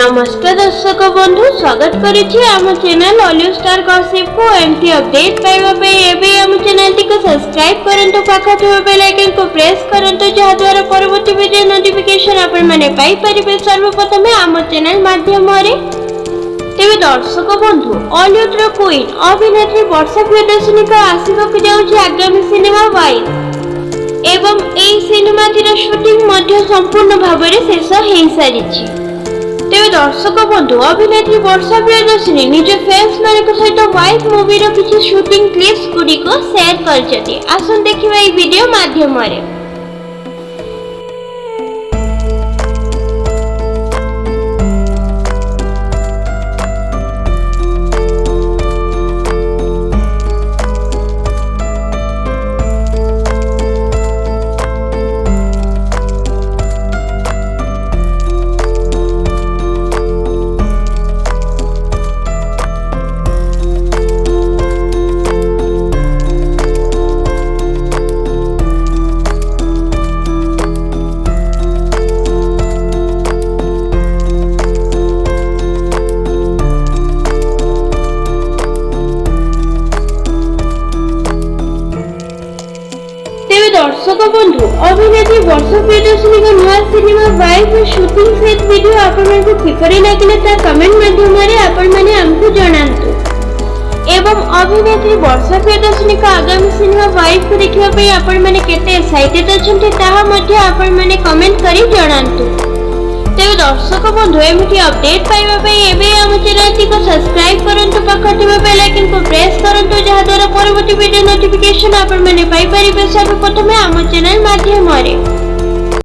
नमस्कार दर्शक बंधु स्वागत करुछि आम चैनल ऑलिव स्टार गॉसिप को एमटी अपडेट पाइबा पे एबे आम चैनल टी को सब्सक्राइब करंतु पाखा थिबा बेल आइकन को प्रेस करंतु जहा द्वारा परवर्ती वीडियो नोटिफिकेशन आपण माने पाई परिबे सर्वप्रथम आम चैनल माध्यम रे। तेबे दर्शक बंधु हॉलीवुड रो क्वीन अभिनेत्री वर्षा प्रियदर्शनी का आसीबा को जाउछि आगामी सिनेमा वाइज एवं एई सिनेमा तिर शूटिंग मध्य संपूर्ण भाबरे शेष हेई सारिछि। तेबे दर्शक बंधु अभिनेत्री वर्षा प्रियदर्शनी निज फैंस मानक सहित वाइफ मूवी रो किछि शूटिंग क्लिप्स गुडी को शेयर करछथि। आसन देखिबा ए वीडियो माध्यम रे। दर्शक बंधु अभिनेत्री वर्षा प्रियदर्शनी का नया cinema wife shooting set video आपण को किपरि लागिले ता कमेंट माध्यम रे आपण माने हमकु जणांतु एवं अभिनेत्री वर्षा प्रियदर्शनी का आगामी सिनेमा वाइफ को देखिबा पे आपण माने केते एक्साइटेड अछंते ताहा मध्ये आपण माने कमेंट करी जणांतु। तेबे दर्शक बंधु एमिति अपडेट पाइबा पे एबे हम चैनल टी को सब्सक्राइब करंतु पाखा थिबा बेल आइकन को प्रेस करंतु जहा द्वारा परवर्ती वीडियो नोटिफिकेशन आपण माने पाई परिबे सर्वप्रथम आम चैनल माध्यम रे।